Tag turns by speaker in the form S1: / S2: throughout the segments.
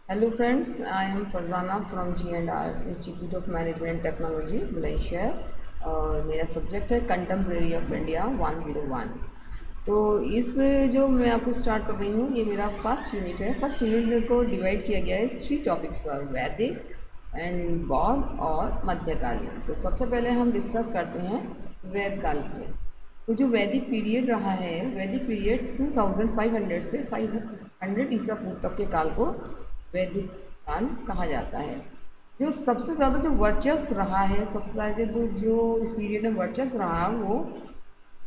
S1: Hello friends, I am Farzana from G&R Institute of Management and Technology, Bulandshahr और मेरा subject है contemporary of India 101। तो इस जो मैं आपको स्टार्ट कर रही हूँ ये मेरा फर्स्ट यूनिट है। फर्स्ट यूनिट को डिवाइड किया गया है 3 टॉपिक्स पर, वैदिक एंड बौद्ध और मध्यकालीन। तो सबसे पहले हम डिस्कस करते हैं वैदिक काल से। तो जो वैदिक पीरियड रहा है, वैदिक पीरियड 2500 से 500 ईसा पूर्व तक के काल को वैदिक काल कहा जाता है। जो सबसे ज़्यादा जो वर्चस्व रहा है, सबसे ज़्यादा जो इस पीरियड में वर्चस्व रहा वो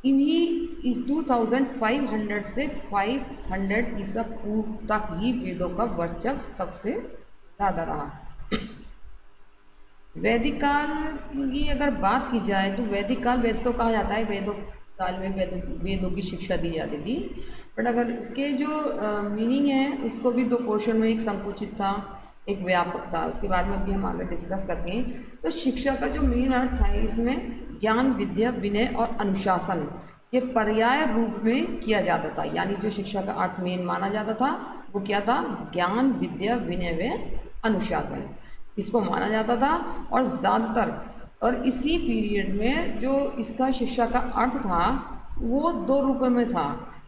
S1: इन्हीं इस 2500 से 500 ईसा पूर्व तक ही वेदों का वर्चस्व सबसे ज़्यादा रहा। वैदिक काल की अगर बात की जाए तो वैदिक काल वैसे तो कहा जाता है वेदों काल में वेदों की शिक्षा दी जाती थी, बट अगर इसके जो मीनिंग है उसको भी 2 पोर्शन में, एक संकुचित था एक व्यापक था, उसके बारे में भी हम आगे डिस्कस करते हैं। तो शिक्षा का जो मेन अर्थ है इसमें ज्ञान, विद्या, विनय और अनुशासन के पर्याय रूप में किया जाता था। यानी जो शिक्षा का अर्थ मेन माना जाता था वो क्या था? ज्ञान, विद्या, विनय व अनुशासन, इसको माना जाता था। और ज़्यादातर और इसी पीरियड में जो इसका शिक्षा का अर्थ था वो 2 रूपों में था,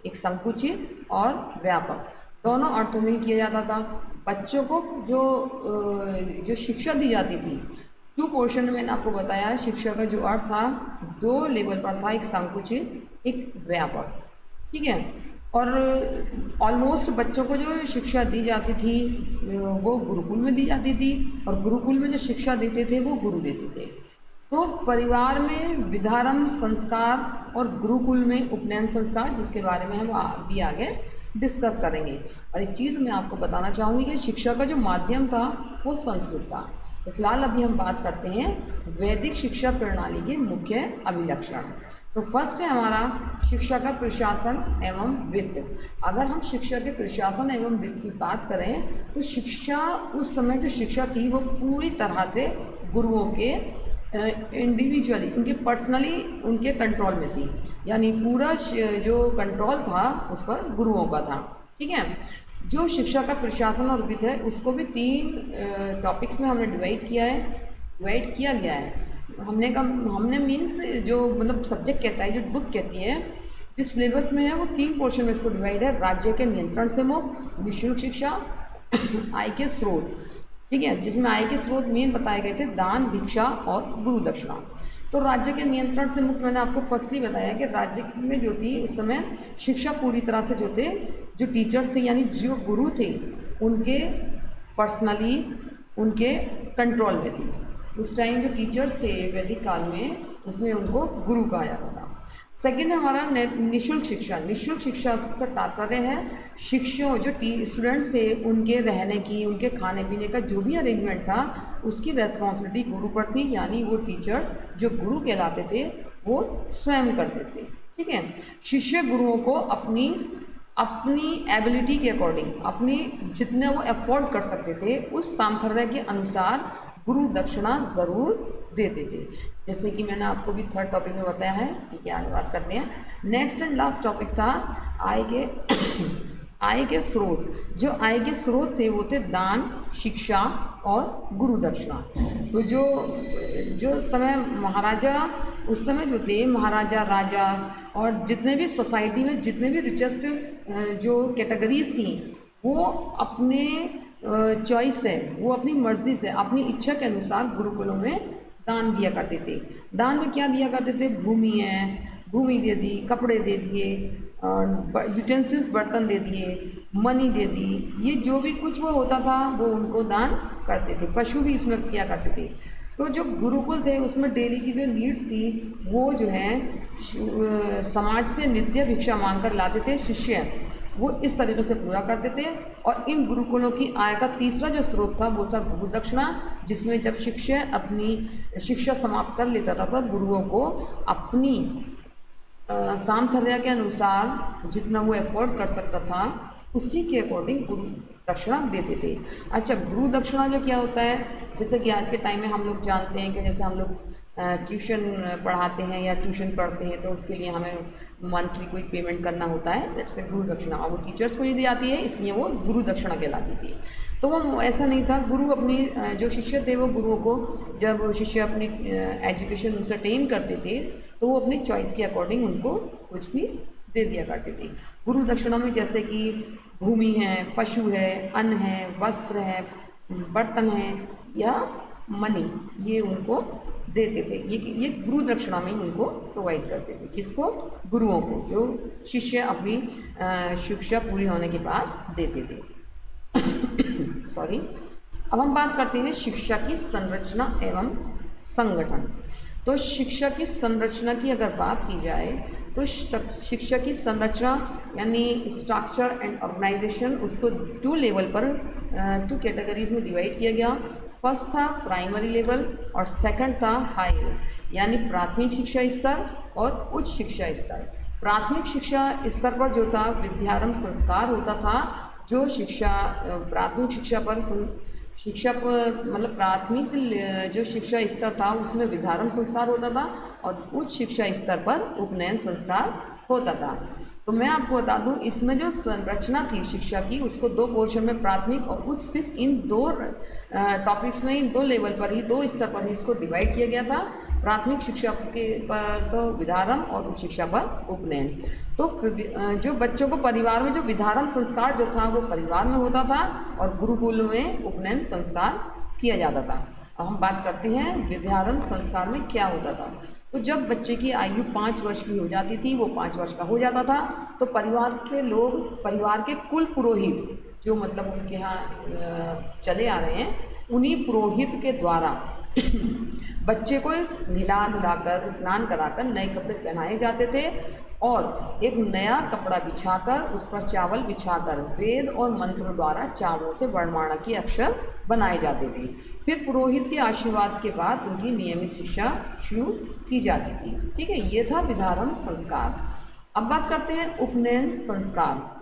S1: एक संकुचित और व्यापक, दोनों अर्थों में किया जाता था। बच्चों को जो शिक्षा दी जाती थी 2 पोर्शन में मैंने आपको बताया, शिक्षा का जो अर्थ था 2 लेवल पर था, एक संकुचित एक व्यापक, ठीक है। और ऑलमोस्ट बच्चों को जो शिक्षा दी जाती थी वो गुरुकुल में दी जाती थी, और गुरुकुल में जो शिक्षा देते थे वो गुरु देते थे। तो परिवार में विद्यारंभ संस्कार और गुरुकुल में उपनयन संस्कार, जिसके बारे में हम अभी आगे डिस्कस करेंगे। और एक चीज़ मैं आपको बताना चाहूँगी कि शिक्षा का जो माध्यम था वो संस्कृत था। तो फिलहाल अभी हम बात करते हैं वैदिक शिक्षा प्रणाली के मुख्य अभिलक्षण। तो फर्स्ट है हमारा शिक्षा का प्रशासन एवं वित्त। अगर हम शिक्षा के प्रशासन एवं वित्त की बात करें तो शिक्षा, उस समय जो शिक्षा थी वो पूरी तरह से गुरुओं के इंडिविजुअली, उनके पर्सनली उनके कंट्रोल में थी। यानी पूरा जो कंट्रोल था उस पर गुरुओं का था, ठीक है। जो शिक्षा का प्रशासन और वित्त है उसको भी 3 टॉपिक्स में हमने डिवाइड किया गया है। हमने मीन्स जो मतलब सब्जेक्ट कहता है, जो बुक कहती है, जिस सिलेबस में है वो 3 पोर्शन में इसको डिवाइड है। राज्य के नियंत्रण से मुक्त, निःशुल्क शिक्षा, आय के स्रोत, ठीक है, जिसमें आय के स्रोत मेन बताए गए थे दान, भिक्षा और गुरु दक्षिणा। तो राज्य के नियंत्रण से मुक्त मैंने आपको फर्स्टली बताया कि राज्य में जो थी उस समय शिक्षा पूरी तरह से जो थे, जो टीचर्स थे यानी जो गुरु थे उनके पर्सनली उनके कंट्रोल में थी। उस टाइम जो टीचर्स थे वैदिक काल में उसमें उनको गुरु कहा जाता था। सेकेंड है हमारा निःशुल्क शिक्षा। निःशुल्क शिक्षा से तात्पर्य है शिक्षकों जो स्टूडेंट्स थे उनके रहने की, उनके खाने पीने का जो भी अरेंजमेंट था उसकी रेस्पॉन्सिबिलिटी गुरु पर थी। यानी वो टीचर्स जो गुरु कहलाते थे वो स्वयं करते थे, ठीक है। शिष्य गुरुओं को अपनी अपनी एबिलिटी के अकॉर्डिंग, अपनी जितने वो अफोर्ड कर सकते थे उस सामर्थ्य के अनुसार गुरु दक्षिणा ज़रूर देते थे। जैसे कि मैंने आपको भी 3rd टॉपिक में बताया है, ठीक है। आगे बात करते हैं। नेक्स्ट एंड लास्ट टॉपिक था आय के आय के स्रोत। जो आय के स्रोत थे वो थे दान, शिक्षा और गुरु दक्षिणा। तो जो समय महाराजा, उस समय जो थे महाराजा, राजा और जितने भी सोसाइटी में जितने भी रिचेस्ट जो कैटेगरीज थी वो अपने चॉइस से, वो अपनी मर्जी से, अपनी इच्छा के अनुसार गुरुकुलों में दान दिया करते थे। दान में क्या दिया करते थे? भूमि दे दी, कपड़े दे दिए, यूटेंसिल्स बर्तन दे दिए, मनी दे दी, ये जो भी कुछ वो होता था वो उनको दान करते थे। पशु भी इसमें किया करते थे। तो जो गुरुकुल थे उसमें डेली की जो नीड्स थी वो जो है समाज से नित्य भिक्षा मांग कर लाते थे शिष्य, वो इस तरीके से पूरा करते थे। और इन गुरुकुलों की आय का तीसरा जो स्रोत था वो था गुरु दक्षिणा, जिसमें जब शिष्य अपनी शिक्षा समाप्त कर लेता था तो गुरुओं को अपनी सामर्थ्य के अनुसार जितना वो अफोर्ड कर सकता था उसी के अकॉर्डिंग गुरु दक्षिणा देते थे। अच्छा, गुरु दक्षिणा जो क्या होता है, जैसे कि आज के टाइम में हम लोग जानते हैं कि जैसे हम लोग ट्यूशन पढ़ाते हैं या ट्यूशन पढ़ते हैं तो उसके लिए हमें मंथली कोई पेमेंट करना होता है, दैट्स ए गुरु दक्षिणा, और वो टीचर्स को ही दी जाती है, इसलिए वो गुरु दक्षिणा कहलाती थी। तो वो ऐसा नहीं था, गुरु अपनी जो शिष्य थे वो गुरुओं को जब शिष्य अपनी एजुकेशन उनसे अटेन करते थे तो वो अपनी चॉइस के अकॉर्डिंग उनको कुछ भी दे दिया करते थे। गुरु दक्षिणा में जैसे कि भूमि है, पशु है, अन्न है, वस्त्र है, बर्तन है या मनी, ये उनको देते थे। ये गुरु दक्षिणा में ही उनको प्रोवाइड करते थे। किसको? गुरुओं को, जो शिष्य अपनी शिक्षा पूरी होने के बाद देते थे। सॉरी। अब हम बात करते हैं शिक्षा की संरचना एवं संगठन। तो शिक्षा की संरचना की अगर बात की जाए तो शिक्षा की संरचना यानी स्ट्रक्चर एंड ऑर्गेनाइजेशन, उसको 2 लेवल पर 2 कैटेगरीज में डिवाइड किया गया। फर्स्ट था प्राइमरी लेवल और सेकंड था हाई लेवल, यानी प्राथमिक शिक्षा स्तर और उच्च शिक्षा स्तर। प्राथमिक शिक्षा स्तर पर जो था विद्यारंभ संस्कार होता था, जो शिक्षा प्राथमिक शिक्षा पर मतलब प्राथमिक जो शिक्षा स्तर था उसमें विद्यारंभ संस्कार होता था और उच्च शिक्षा स्तर पर उपनयन संस्कार होता था। तो मैं आपको बता दूं, इसमें जो संरचना थी शिक्षा की उसको 2 पोर्शन में, प्राथमिक और उच्च, सिर्फ इन 2 टॉपिक्स में, इन 2 लेवल पर ही, 2 स्तर पर ही इसको डिवाइड किया गया था। प्राथमिक शिक्षा के पर तो विद्यारंभ और उच्च शिक्षा पर उपनयन। तो जो बच्चों को परिवार में जो विद्यारंभ संस्कार जो था वो परिवार में होता था और गुरुकुल में उपनयन संस्कार किया जाता था। अब हम बात करते हैं विद्यारंभ संस्कार में क्या होता था। तो जब बच्चे की आयु 5 वर्ष की हो जाती थी, वो 5 वर्ष का हो जाता था, तो परिवार के लोग, परिवार के कुल पुरोहित जो मतलब उनके यहाँ चले आ रहे हैं, उन्हीं पुरोहित के द्वारा बच्चे को नहला धुलाकर, स्नान कराकर नए कपड़े पहनाए जाते थे और एक नया कपड़ा बिछाकर उस पर चावल बिछाकर वेद और मंत्रों द्वारा चावलों से वर्णमाला के अक्षर बनाए जाते थे। फिर पुरोहित के आशीर्वाद के बाद उनकी नियमित शिक्षा शुरू की जाती थी। ठीक है, ये था विद्यारंभ संस्कार। अब बात करते हैं उपनयन संस्कार।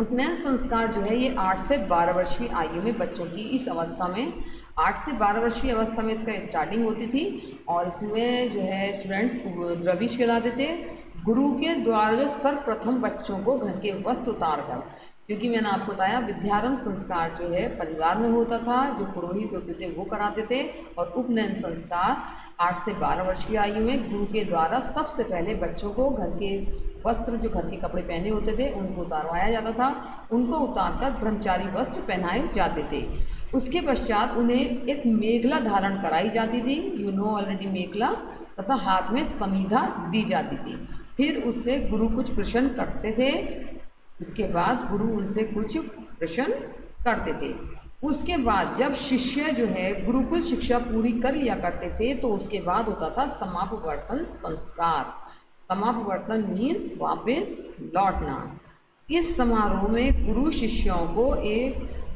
S1: उपनयन संस्कार जो है ये 8 से 12 वर्ष की आयु में बच्चों की इस अवस्था में, 8 से 12 वर्ष की अवस्था में इसका स्टार्टिंग होती थी और इसमें जो है स्टूडेंट्स द्रविश कहलाते थे। गुरु के द्वारा जो सर्वप्रथम बच्चों को घर के वस्त्र उतार कर, क्योंकि मैंने आपको बताया विद्यारंभ संस्कार जो है परिवार में होता था, जो पुरोहित होते थे वो कराते थे, और उपनयन संस्कार 8 से 12 वर्ष की आयु में गुरु के द्वारा सबसे पहले बच्चों को घर के वस्त्र, जो घर के कपड़े पहने होते थे उनको उतारवाया जाता था। उनको उतारकर ब्रह्मचारी वस्त्र पहनाए जाते थे। उसके पश्चात उन्हें एक मेखला धारण कराई जाती थी, यू नो ऑलरेडी मेखला, तथा हाथ में समीधा दी जाती थी। फिर उससे गुरु कुछ प्रश्न करते थे। उसके बाद गुरु उनसे कुछ प्रश्न करते थे। उसके बाद जब शिष्य जो है गुरुकुल शिक्षा पूरी कर लिया करते थे तो उसके बाद होता था समापवर्तन संस्कार। समापवर्तन मीन्स वापस लौटना। इस समारोह में गुरु शिष्यों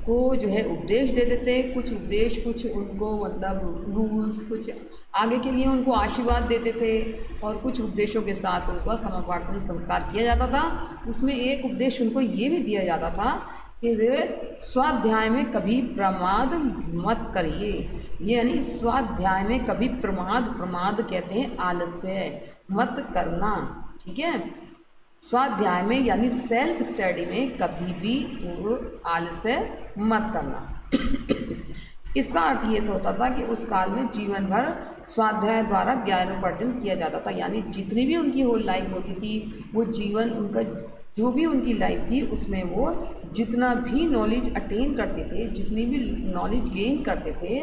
S1: को जो है उपदेश दे देते, कुछ उपदेश, कुछ उनको मतलब रूल्स, कुछ आगे के लिए उनको आशीर्वाद देते थे और कुछ उपदेशों के साथ उनका समापन संस्कार किया जाता था। उसमें एक उपदेश उनको ये भी दिया जाता था कि वे स्वाध्याय में कभी प्रमाद मत करिए। यानी स्वाध्याय में कभी प्रमाद कहते हैं आलस्य, मत करना। ठीक है, स्वाध्याय में यानी सेल्फ स्टडी में कभी भी आलस्य मत करना। इसका अर्थ ये होता था कि उस काल में जीवन भर स्वाध्याय द्वारा ज्ञानोपार्जन किया जाता था। यानी जितनी भी उनकी होल लाइफ होती थी, वो जीवन उनका जो भी उनकी लाइफ थी उसमें वो जितना भी नॉलेज अटेन करते थे, जितनी भी नॉलेज गेन करते थे,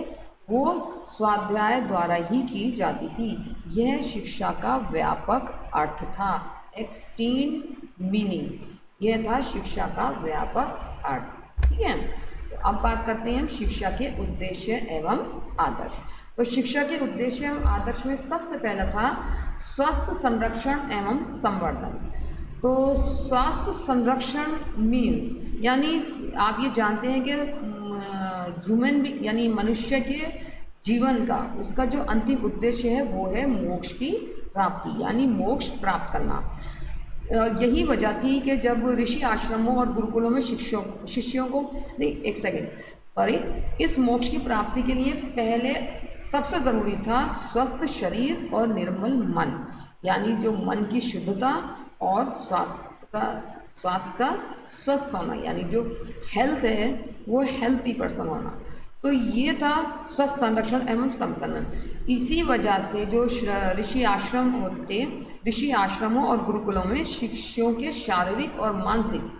S1: वो स्वाध्याय द्वारा ही की जाती थी। यह शिक्षा का व्यापक अर्थ था, एक्सटेंड मीनिंग, यह था शिक्षा का व्यापक अर्थ। ठीक है, तो अब बात करते हैं हम शिक्षा के उद्देश्य एवं आदर्श। तो शिक्षा के उद्देश्य एवं आदर्श में सबसे पहला था स्वास्थ्य संरक्षण एवं संवर्धन। तो स्वास्थ्य संरक्षण मीन्स यानी आप ये जानते हैं कि ह्यूमन बीइंग यानी मनुष्य के जीवन का उसका जो अंतिम उद्देश्य है वो है मोक्ष की प्राप्ति, यानी मोक्ष प्राप्त करना। यही वजह थी कि जब ऋषि आश्रमों और गुरुकुलों में शिष्यों को इस मोक्ष की प्राप्ति के लिए पहले सबसे ज़रूरी था स्वस्थ शरीर और निर्मल मन, यानी जो मन की शुद्धता और स्वास्थ्य का स्वस्थ होना, यानी जो हेल्थ है वो हेल्थी पर्सन होना। तो ये था स्वस्थ संरक्षण एवं संपन्न। इसी वजह से जो ऋषि आश्रम होते थे, ऋषि आश्रमों और गुरुकुलों में शिष्यों के शारीरिक और मानसिक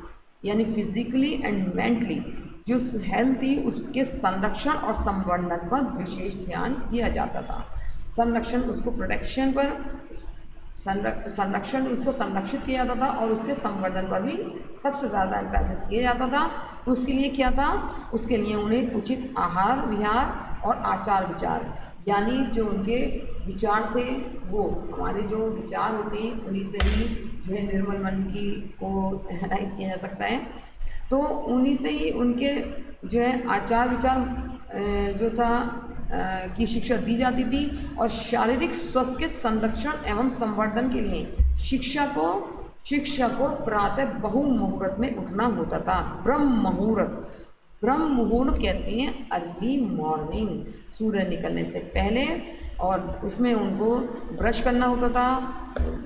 S1: यानी फिजिकली एंड मेंटली जो हेल्थ थी उसके संरक्षण और संवर्धन पर विशेष ध्यान दिया जाता था। संरक्षण उसको प्रोटेक्शन पर संरक्षण उसको संरक्षित किया जाता था और उसके संवर्धन पर भी सबसे ज़्यादा एम्फेसिस किया जाता था। उसके लिए क्या था, उसके लिए उन्हें उचित आहार विहार और आचार विचार यानी जो उनके विचार थे वो हमारे जो विचार होते हैं उन्हीं से ही जो है निर्मल मन की को एनालाइज किया जा सकता है। तो उन्हीं से ही उनके जो है आचार विचार जो था की शिक्षा दी जाती थी। और शारीरिक स्वास्थ्य के संरक्षण एवं संवर्धन के लिए शिक्षा को प्रातः बहु मुहूर्त में उठना होता था। ब्रह्म मुहूर्त कहते हैं अर्ली मॉर्निंग, सूर्य निकलने से पहले। और उसमें उनको ब्रश करना होता था,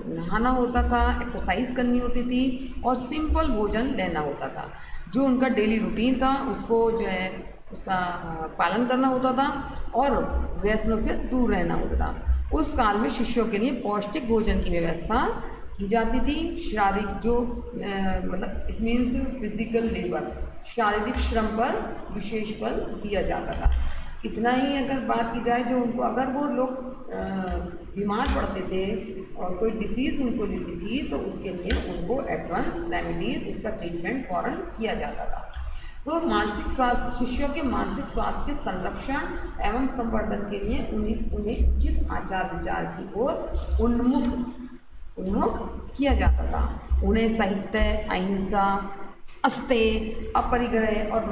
S1: नहाना होता था, एक्सरसाइज करनी होती थी और सिंपल भोजन लेना होता था। जो उनका डेली रूटीन था उसको जो है उसका पालन करना होता था और व्यसनों से दूर रहना होता था। उस काल में शिष्यों के लिए पौष्टिक भोजन की व्यवस्था की जाती थी। शारीरिक जो मतलब इट मीन्स फिजिकल लेबर, शारीरिक श्रम पर विशेष बल दिया जाता था। इतना ही अगर बात की जाए जो उनको अगर वो लोग बीमार पड़ते थे और कोई डिसीज़ उनको लेती थी तो उसके लिए उनको एडवांस रेमेडीज़ उसका ट्रीटमेंट फ़ौरन किया जाता था। तो मानसिक स्वास्थ्य, शिष्यों के मानसिक स्वास्थ्य के संरक्षण एवं संवर्धन के लिए उन्हें उचित आचार विचार की ओर उन्मुख किया जाता था। उन्हें साहित्य, अहिंसा, अस्तेय, अपरिग्रह और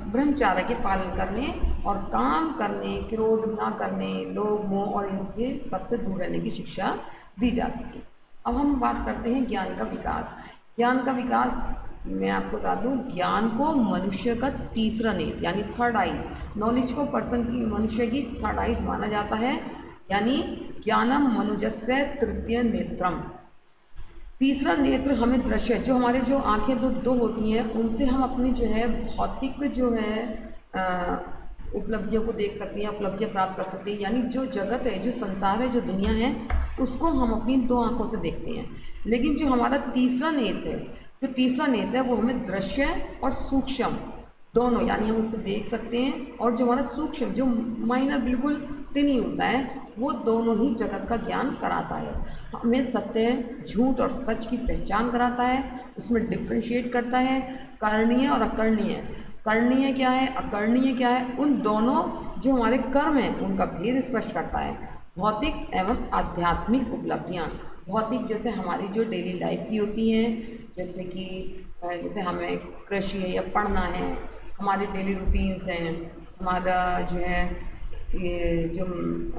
S1: ब्रह्मचार्य के पालन करने और काम करने, क्रोध ना करने, लोभ मोह और इसके सबसे दूर रहने की शिक्षा दी जाती थी। अब हम बात करते हैं ज्ञान का विकास। ज्ञान का विकास मैं आपको बता दूं, ज्ञान को मनुष्य का तीसरा नेत्र यानी थर्ड आइज, नॉलेज को मनुष्य की थर्ड आइज माना जाता है। यानी ज्ञानम मनुजस्य तृतीय नेत्रम, तीसरा नेत्र हमें दृश्य, जो हमारे जो आंखें दो होती हैं उनसे हम अपनी जो है भौतिक जो है उपलब्धियों को देख सकते हैं, उपलब्धियाँ प्राप्त कर सकते हैं। यानी जो जगत है, जो संसार है, जो दुनिया है, उसको हम अपनी दो आंखों से देखते हैं। लेकिन जो हमारा तीसरा नेत्र है वो हमें दृश्य और सूक्ष्म दोनों, यानी हम उससे देख सकते हैं। और जो हमारा सूक्ष्म, जो माइनर बिल्कुल टिनी होता है, वो दोनों ही जगत का ज्ञान कराता है। हमें सत्य, झूठ और सच की पहचान कराता है, उसमें डिफ्रेंशिएट करता है करणीय और अकरणीय। करणीय क्या है, अकरणीय क्या है, उन दोनों जो हमारे कर्म हैं उनका भेद स्पष्ट करता है। भौतिक एवं आध्यात्मिक उपलब्धियाँ, भौतिक जैसे हमारी जो डेली लाइफ की होती हैं, जैसे हमें कृषि है या पढ़ना है, हमारे डेली रूटीन्स हैं, हमारा जो है ये जो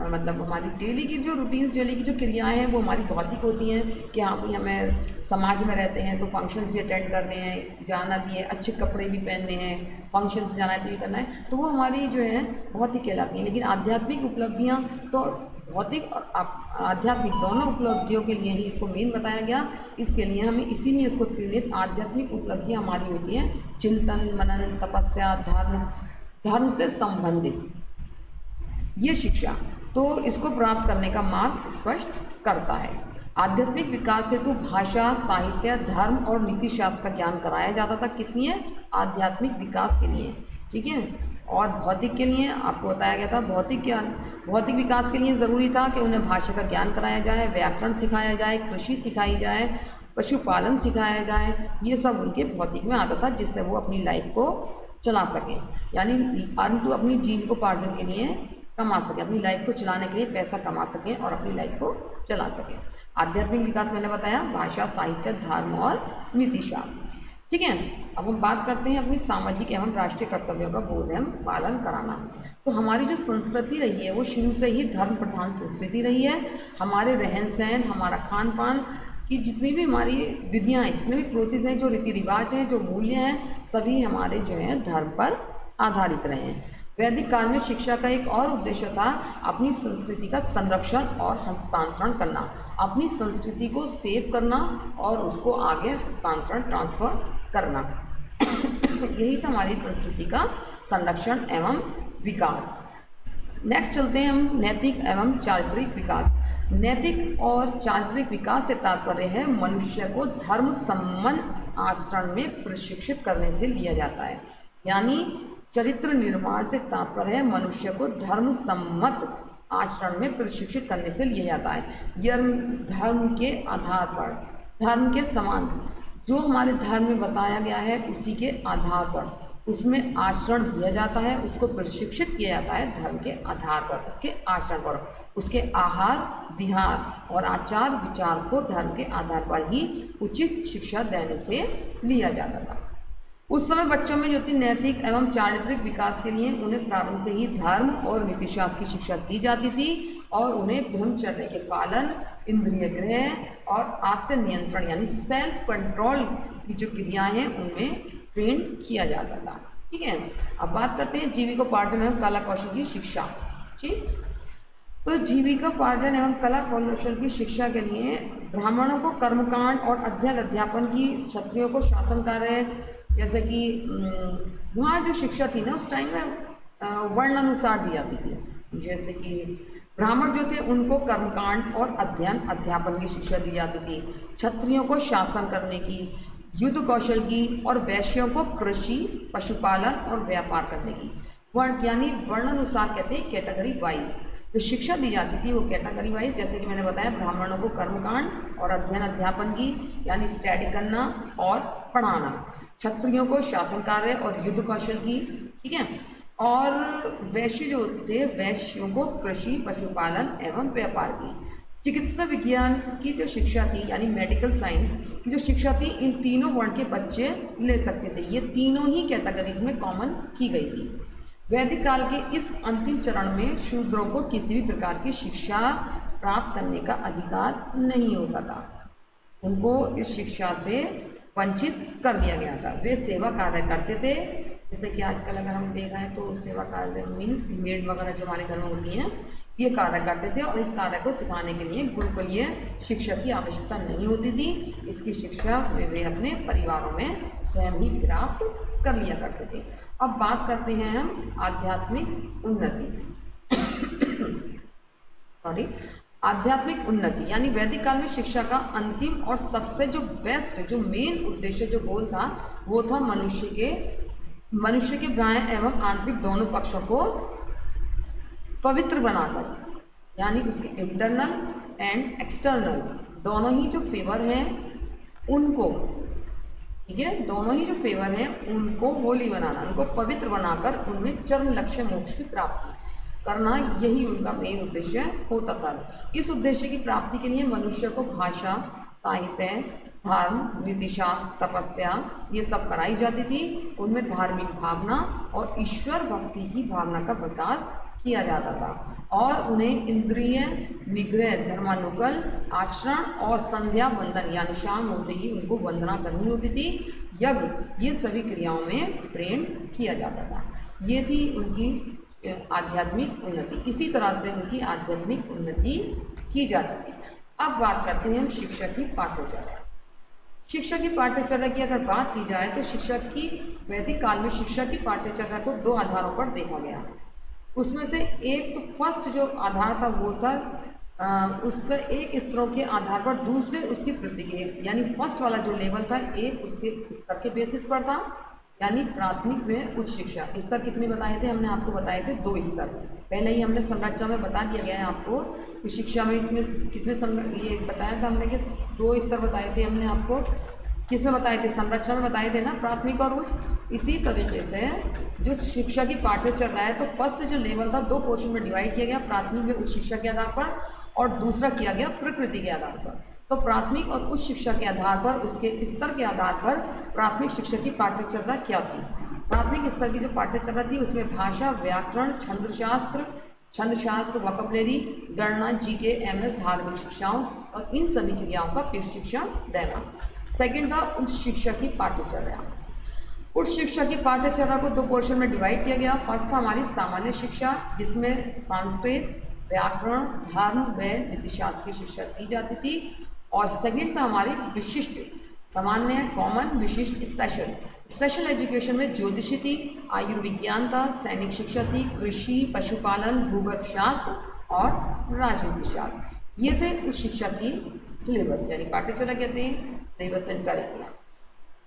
S1: मतलब हमारी डेली की जो रूटीन्स, डेली की जो क्रियाएं हैं वो हमारी भौतिक होती हैं कि हाँ भाई हमें समाज में रहते हैं तो फंक्शंस भी अटेंड करने हैं, जाना भी है, अच्छे कपड़े भी पहनने हैं, फंक्शन जाना है तो भी करना है, तो वो हमारी जो है भौतिक कहलाती हैं। लेकिन आध्यात्मिक उपलब्धियाँ तो भौतिक और आध्यात्मिक दोनों उपलब्धियों के लिए ही इसको मेन बताया गया। इसके लिए हमें इसीलिए इसको त्रिनेत्र आध्यात्मिक उपलब्धियाँ हमारी होती हैं, चिंतन, मनन, तपस्या, धर्म से संबंधित ये शिक्षा, तो इसको प्राप्त करने का मार्ग स्पष्ट करता है। आध्यात्मिक विकास हेतु भाषा, साहित्य, धर्म और नीति शास्त्र का ज्ञान कराया जाता था। किस लिए? आध्यात्मिक विकास के लिए, ठीक है। और भौतिक के लिए आपको बताया गया था, भौतिक विकास के लिए ज़रूरी था कि उन्हें भाषा का ज्ञान कराया जाए, व्याकरण सिखाया जाए, कृषि सिखाई जाए, पशुपालन सिखाया जाए। ये सब उनके भौतिक में आता था जिससे वो अपनी लाइफ को चला सकें, यानी अपनी जीविकोपार्जन के लिए कमा सकें, अपनी लाइफ को चलाने के लिए पैसा कमा सकें और अपनी लाइफ को चला सकें। आध्यात्मिक विकास मैंने बताया, भाषा, साहित्य, धर्म और नीति शास्त्र, ठीक है। अब हम बात करते हैं अपनी सामाजिक एवं राष्ट्रीय कर्तव्यों का बोध एवं पालन कराना। तो हमारी जो संस्कृति रही है वो शुरू से ही धर्म प्रधान संस्कृति रही है। हमारे रहन सहन, हमारा खान पान की जितनी भी हमारी विधियाँ हैं, जितने भी प्रोसेस हैं, जो रीति रिवाज हैं, जो मूल्य हैं, सभी हमारे जो हैं धर्म पर आधारित रहे हैं। वैदिक काल में शिक्षा का एक और उद्देश्य था अपनी संस्कृति का संरक्षण और हस्तांतरण करना, अपनी संस्कृति को सेव करना और उसको आगे हस्तांतरण, ट्रांसफ़र करना। यही था हमारी संस्कृति का संरक्षण एवं विकास। नेक्स्ट चलते हैं हम नैतिक एवं चारित्रिक विकास। नैतिक और चारित्रिक विकास से तात्पर्य है मनुष्य को धर्म सम्पन्न आचरण में प्रशिक्षित करने से लिया जाता है। यानी चरित्र निर्माण से तात्पर्य है मनुष्य को धर्म सम्मत आचरण में प्रशिक्षित करने से लिया जाता है। यह धर्म के आधार पर, धर्म के समान जो हमारे धर्म में बताया गया है उसी के आधार पर उसमें आचरण दिया जाता है, उसको प्रशिक्षित किया जाता है धर्म के आधार पर, उसके आचरण पर, उसके आहार विहार और आचार विचार को धर्म के आधार पर ही उचित शिक्षा देने से लिया जाता था। उस समय बच्चों में जो थी नैतिक एवं चारित्रिक विकास के लिए उन्हें प्रारंभ से ही धर्म और नीतिशास्त्र की शिक्षा दी जाती थी और उन्हें ब्रह्मचर्य के पालन, इंद्रिय ग्रह और आत्म नियंत्रण यानी सेल्फ कंट्रोल की जो क्रियाएं हैं उनमें ट्रेन किया जाता था। ठीक है, अब बात करते हैं जीविकोपार्जन एवं कला कौशल की शिक्षा। ठीक, तो जीविकोपार्जन एवं कला कौशल की शिक्षा के लिए ब्राह्मणों को कर्मकांड और अध्ययन अध्यापन की, क्षत्रियों को शासन कार्य, जैसे कि वहाँ जो शिक्षा थी ना उस टाइम में वर्ण अनुसार दी जाती थी। जैसे कि ब्राह्मण जो थे उनको कर्मकांड और अध्ययन अध्यापन की शिक्षा दी जाती थी, क्षत्रियों को शासन करने की, युद्ध कौशल की और वैश्यों को कृषि, पशुपालन और व्यापार करने की। वर्ण यानी वर्णानुसार कहते हैं, कैटेगरी वाइज जो शिक्षा दी जाती थी वो कैटेगरी वाइज, जैसे कि मैंने बताया ब्राह्मणों को कर्मकांड और अध्ययन अध्यापन की यानी स्टडी करना और पढ़ाना, क्षत्रियों को शासन कार्य और युद्ध कौशल की, ठीक है, और वैश्य जो होते थे वैश्यों को कृषि, पशुपालन एवं व्यापार की। चिकित्सा विज्ञान की जो शिक्षा थी यानी मेडिकल साइंस की जो शिक्षा थी इन तीनों वर्ण के बच्चे ले सकते थे। ये तीनों ही कैटेगरीज में कॉमन की गई थी। वैदिक काल के इस अंतिम चरण में शूद्रों को किसी भी प्रकार की शिक्षा प्राप्त करने का अधिकार नहीं होता था, उनको इस शिक्षा से वंचित कर दिया गया था। वे सेवा कार्य करते थे, जैसे कि आजकल अगर हम देखा है तो सेवा कार्य मीन्स मेड वगैरह जो हमारे घर में होती हैं ये कार्य करते थे और इस कार्य को सिखाने के लिए गुरुकुलीय शिक्षा की आवश्यकता नहीं होती थी। इसकी शिक्षा वे अपने परिवारों में स्वयं ही प्राप्त कर लिया करते थे। अब बात करते हैं हम आध्यात्मिक उन्नति आध्यात्मिक उन्नति यानी वैदिक काल में शिक्षा का अंतिम और सबसे जो बेस्ट जो मेन उद्देश्य जो गोल था वो था मनुष्य के बाह्य एवं आंतरिक दोनों पक्षों को पवित्र बनाकर, यानी उसके इंटरनल एंड एक्सटर्नल दोनों ही जो फेवर हैं उनको, ठीक है, दोनों ही जो फेवर हैं उनको होली बनाना, उनको पवित्र बनाकर उनमें चरम लक्ष्य मोक्ष की प्राप्ति करना, यही उनका मेन उद्देश्य होता था। इस उद्देश्य की प्राप्ति के लिए मनुष्य को भाषा, साहित्य, धर्म, नीतिशास्त्र, तपस्या ये सब कराई जाती थी। उनमें धार्मिक भावना और ईश्वर भक्ति की भावना का विकास किया जाता था और उन्हें इंद्रिय निग्रह, धर्मानुकूल आचरण और संध्या वंदन यानी शाम होते ही उनको वंदना करनी होती थी, यज्ञ, ये सभी क्रियाओं में ट्रेन किया जाता था। ये थी उनकी आध्यात्मिक उन्नति। इसी तरह से उनकी आध्यात्मिक उन्नति की जाती थी। अब बात करते हैं हम शिक्षा की पाठ्यचर्या। शिक्षा की पाठ्यचर्या की अगर बात की जाए तो शिक्षा की वैदिक काल में शिक्षा की पाठ्यचर्या को दो आधारों पर देखा गया। उसमें से एक तो फर्स्ट जो आधार था वो था उसका एक स्तरों के आधार पर, दूसरे उसकी प्रतिक्रिया यानी फर्स्ट वाला जो लेवल था एक उसके स्तर के बेसिस पर था, यानी प्राथमिक में उच्च शिक्षा। स्तर कितने बताए थे हमने आपको? बताए थे 2 स्तर। पहले ही हमने संरचना में बता दिया गया है आपको कि शिक्षा में इसमें कितने ये बताया था हमने कि 2 स्तर बताए थे हमने आपको। किसमें बताए थे? संरचना में बताए थे ना, प्राथमिक और उच्च। इसी तरीके से जो शिक्षा की पाठ्यचर्या है तो फर्स्ट जो लेवल था 2 पोर्शन में डिवाइड किया गया, प्राथमिक में उच्च शिक्षा के आधार पर और दूसरा किया गया प्रकृति के आधार पर। तो प्राथमिक और उच्च शिक्षा के आधार पर, उसके स्तर के आधार पर प्राथमिक शिक्षा की पाठ्यचर्या क्या थी? प्राथमिक स्तर की जो पाठ्यचर्या थी उसमें भाषा, व्याकरण, छंदशास्त्र, वोकैबुलरी, गणना, जीके, एमएस, धार्मिक शिक्षाओं और इन सभी क्रियाओं का प्रशिक्षण देना। सेकंड था उच्च शिक्षा की पाठ्यचर्या। उच्च शिक्षा की पाठ्यचर्या को 2 पोर्शन में डिवाइड किया गया। फर्स्ट था हमारी सामान्य शिक्षा जिसमें संस्कृत, व्याकरण, धर्म व नीतिशास्त्र की शिक्षा दी जाती थी और सेकंड था हमारी विशिष्ट सामान्य, कॉमन, विशिष्ट, स्पेशल। स्पेशल एजुकेशन में ज्योतिषी थी, आयुर्विज्ञान था, सैनिक शिक्षा थी, कृषि, पशुपालन, भूगर्भ शास्त्र और राजनीति शास्त्र। ये थे उस शिक्षा की सिलेबस, यानी पाठ्यचर्या कहते हैं, सिलेबस एंड करिकुलम।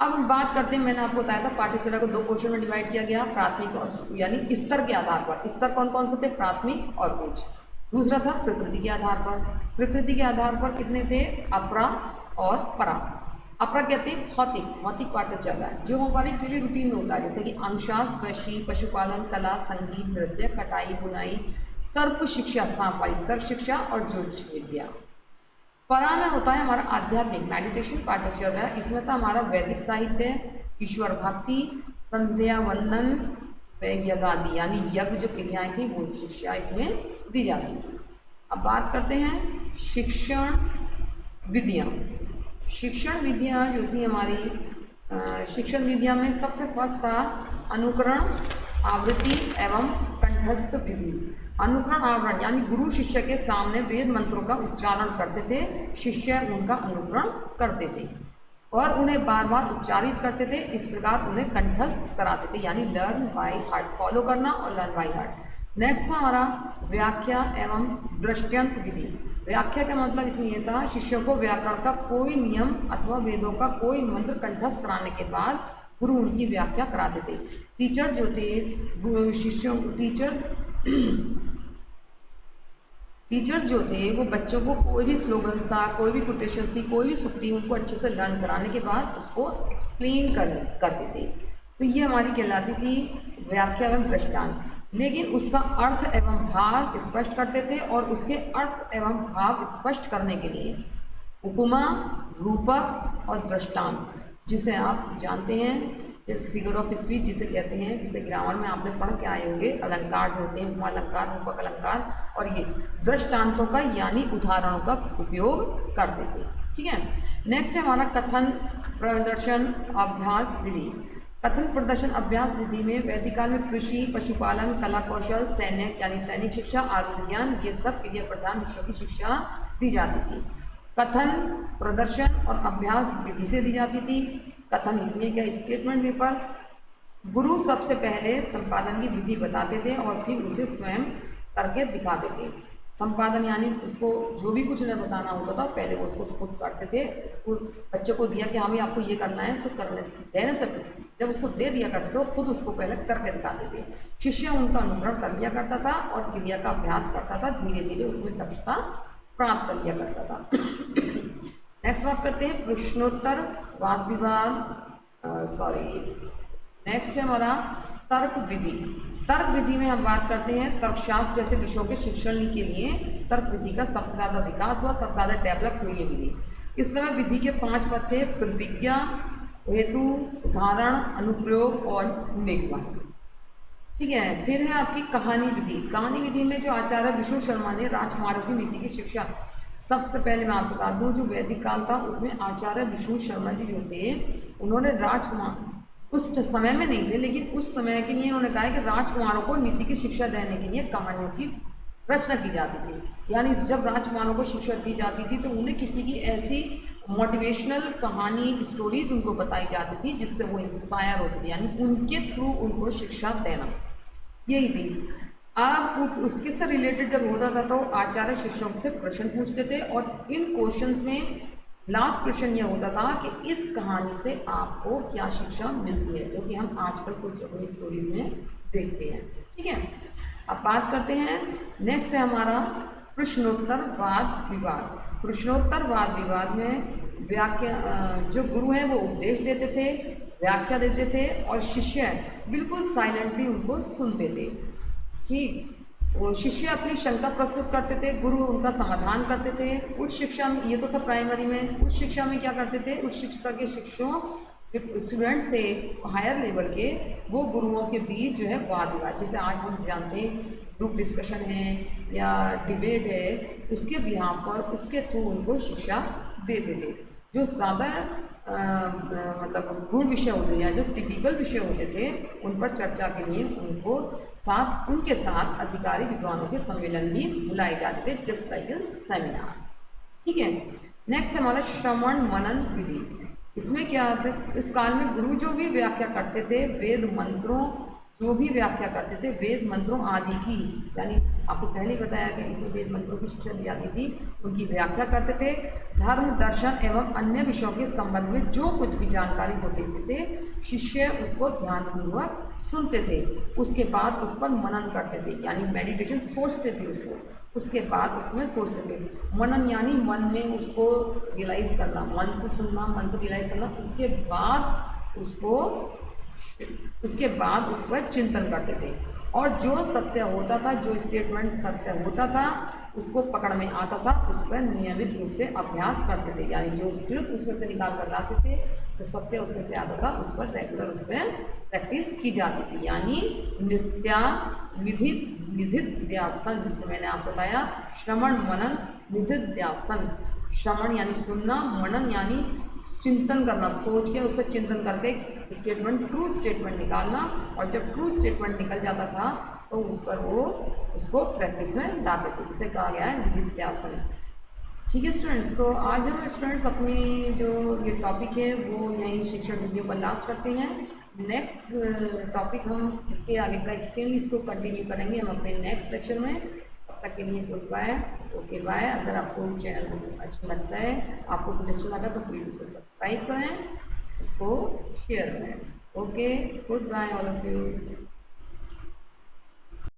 S1: अब हम बात करते हैं, मैंने आपको बताया था पाठ्यचर्या को 2 पोर्शन में डिवाइड किया गया, प्राथमिक और यानी स्तर के आधार पर। स्तर कौन कौन से थे? प्राथमिक और उच्च। दूसरा था प्रकृति के आधार पर। प्रकृति के आधार पर कितने थे? अपरा और परा। अपरा कहते हैं भौतिक, भौतिक पाठ्यचर्या जो हमारी डेली रूटीन में होता है, जैसे कि अंकशास्त्र, कृषि, पशुपालन, कला, संगीत, नृत्य, कटाई, बुनाई, सर्प शिक्षा, सफाई, तर्क शिक्षा और ज्योतिष विद्या। परा में होता है हमारा आध्यात्मिक मेडिटेशन पाठ्यचर्या। इसमें था हमारा वैदिक साहित्य, ईश्वर भक्ति, संध्या वंदन, यज्ञादि यानी यज्ञ जो क्रियाएं थी वो शिक्षा इसमें दी जाती थी। अब बात करते हैं शिक्षण विधियाँ। शिक्षण विधियाँ जो थी हमारी, शिक्षण विधियाँ में सबसे फर्स्ट था अनुकरण, आवृत्ति एवं कंठस्थ विधि। अनुकरण आवरण यानी गुरु शिष्य के सामने वेद मंत्रों का उच्चारण करते थे, शिष्य उनका अनुकरण करते थे और उन्हें बार बार उच्चारित करते थे। इस प्रकार उन्हें कंठस्थ कराते थे, यानी लर्न बाय हार्ट, फॉलो करना और लर्न बाय हार्ट। नेक्स्ट था हमारा व्याख्या एवं दृष्टांत विधि। व्याख्या का मतलब इसमें यह था शिष्यों को व्याकरण का कोई नियम अथवा वेदों का कोई मंत्र कंठस्थ कराने के बाद गुरु उनकी व्याख्या कराते थे। टीचर जो थे शिष्यों टीचर्स जो थे वो बच्चों को कोई भी स्लोगन्स था, कोई भी कोटेशंस थी, कोई भी सुक्ति उनको अच्छे से लर्न कराने के बाद उसको एक्सप्लेन करते थे। तो ये हमारी कहलाती थी व्याख्या एवं दृष्टांत। लेकिन उसका अर्थ एवं भाव स्पष्ट करते थे और उसके अर्थ एवं भाव स्पष्ट करने के लिए उपमा, रूपक और दृष्टांत, जिसे आप जानते हैं फिगर ऑफ स्पीच जिसे कहते हैं, जिसे ग्रामर में आपने पढ़ के आए होंगे। अलंकार जो होते हैं, उपमा अलंकार, रूपक अलंकार और ये दृष्टांतों का यानी उदाहरणों का उपयोग करते थे। ठीक है। नेक्स्ट है हमारा कथन प्रदर्शन अभ्यास विधि। कथन प्रदर्शन अभ्यास विधि में वैदिक काल में कृषि, पशुपालन, कला कौशल, सैनिक यानी सैनिक शिक्षा, आयुर्विज्ञान, ये सब क्रिया प्रधान विषयों की शिक्षा दी जाती थी। कथन प्रदर्शन और अभ्यास विधि से दी जाती थी। कथन इसलिए क्या, स्टेटमेंट पेपर गुरु सबसे पहले संपादन की विधि बताते थे और फिर उसे स्वयं करके दिखाते थे। संपादन यानी उसको जो भी कुछ उन्हें बताना होता था पहले वो उसको खुद करते थे। उसको बच्चे को दिया कि हाँ भाई आपको ये करना है, उसको देने से जब उसको दे दिया करते थे वो खुद उसको पहले करके दिखाते थे। शिष्य उनका अनुकरण कर लिया करता था और क्रिया का अभ्यास करता था, धीरे धीरे उसमें दक्षता प्राप्त कर लिया करता था। नेक्स्ट बात करते हैं प्रश्नोत्तर वाद विवाद नेक्स्ट है हमारा तर्क विधि। तर्क विधि में हम बात करते हैं तर्कशास्त्र जैसे विषयों के शिक्षण के लिए तर्क विधि का सबसे ज़्यादा विकास हुआ, सबसे ज़्यादा डेवलप हुई ये विधि। इस समय विधि के 5 पद थे: प्रतिज्ञा, हेतु, उदाहरण, अनुप्रयोग और निगमन। ठीक है। फिर है आपकी कहानी विधि। कहानी विधि में जो आचार्य विष्णु शर्मा ने राजकुमारों की नीति की शिक्षा, सबसे पहले मैं आपको बता दूं जो वैदिक काल था उसमें आचार्य विष्णु शर्मा जी जो थे उन्होंने राजकुमार, उस समय में नहीं थे लेकिन उस समय के लिए उन्होंने कहा है कि राजकुमारों को नीति की शिक्षा देने के लिए कहानियों की रचना की जाती थी। यानी जब राजकुमारों को शिक्षा दी जाती थी तो उन्हें किसी की ऐसी मोटिवेशनल कहानी, स्टोरीज उनको बताई जाती थी जिससे वो इंस्पायर होती थी, यानी उनके थ्रू उनको शिक्षा देना, यही थी। अब उसके से रिलेटेड जब होता था तो आचार्य शिष्यों से प्रश्न पूछते थे और इन क्वेश्चंस में लास्ट क्वेश्चन यह होता था कि इस कहानी से आपको क्या शिक्षा मिलती है, जो कि हम आजकल कुछ अपनी स्टोरीज में देखते हैं। ठीक है। अब बात करते हैं, नेक्स्ट है हमारा प्रश्नोत्तर वाद विवाद। प्रश्नोत्तर वाद विवाद में व्याख्या, जो गुरु हैं वो उपदेश देते थे, व्याख्या देते थे और शिष्य बिल्कुल साइलेंटली उनको सुनते थे। ठीक। वो शिष्य अपनी शंका प्रस्तुत करते थे, गुरु उनका समाधान करते थे। उच्च शिक्षा में, ये तो था प्राइमरी में, उच्च शिक्षा में क्या करते थे, उच्च स्तर के शिक्षकों स्टूडेंट से हायर लेवल के वो गुरुओं के बीच जो है वाद विवाद, जैसे आज हम जानते हैं ग्रुप डिस्कशन है या डिबेट है, उसके बिहाफ पर उसके थ्रू उनको शिक्षा देते थे। जो ज़्यादा मतलब गुण विषय होते या जो टिपिकल विषय होते थे उन पर चर्चा के लिए उनके साथ अधिकारी विद्वानों के सम्मेलन भी बुलाए जाते थे, जस्ट लाइक ए सेमिनार। ठीक है। नेक्स्ट हमारा श्रवण मनन विधि। इसमें क्या था, इस काल में गुरु जो भी व्याख्या करते थे वेद मंत्रों, जो भी व्याख्या करते थे वेद मंत्रों आदि की, यानी आपको पहले ही बताया कि इसमें वेद मंत्रों की शिक्षा दी जाती थी, उनकी व्याख्या करते थे। धर्म दर्शन एवं अन्य विषयों के संबंध में जो कुछ भी जानकारी वो देते थे, शिष्य उसको ध्यानपूर्वक सुनते थे। उसके बाद उस पर मनन करते थे, यानी मेडिटेशन, सोचते थे उसको, उसके बाद उसमें सोचते थे। मनन यानी मन में उसको रियलाइज़ करना, मन से सुनना, मन से रियलाइज़ करना, उसके बाद उस पर चिंतन करते थे। और जो सत्य होता था, जो स्टेटमेंट सत्य होता था, उसको पकड़ में आता था, उस पर नियमित रूप से अभ्यास करते थे, यानी जो ट्रुथ उसमें से निकाल कर लाते थे, तो सत्य उसमें से आता था, उस पर रेगुलर उस पर प्रैक्टिस की जाती थी। यानी नित्या निधिध्यासन, जिसे मैंने आपको बताया, श्रवण मनन निधिध्यासन। श्रवण यानी सुनना, मनन यानी चिंतन करना, सोच के उस पर चिंतन करके स्टेटमेंट, ट्रू स्टेटमेंट निकालना, और जब ट्रू स्टेटमेंट निकल जाता था तो उस पर वो उसको प्रैक्टिस में लाते थे, जिसे कहा गया है निधिध्यासन। ठीक है स्टूडेंट्स, तो आज हम स्टूडेंट्स अपनी जो ये टॉपिक है वो यहीं शिक्षण वीडियो पर लास्ट करते हैं। नेक्स्ट टॉपिक हम इसके आगे का एक्सटेंडली इसको कंटिन्यू करेंगे हम अपने नेक्स्ट लेक्चर में। तब तक के लिए गुड बाय, ओके बाय। अगर आपको चैनल अच्छा लगता है, आपको कुछ अच्छा लगा, तो प्लीज़ इसको सब्सक्राइब करें, इसको शेयर करें। Okay, good bye all of you.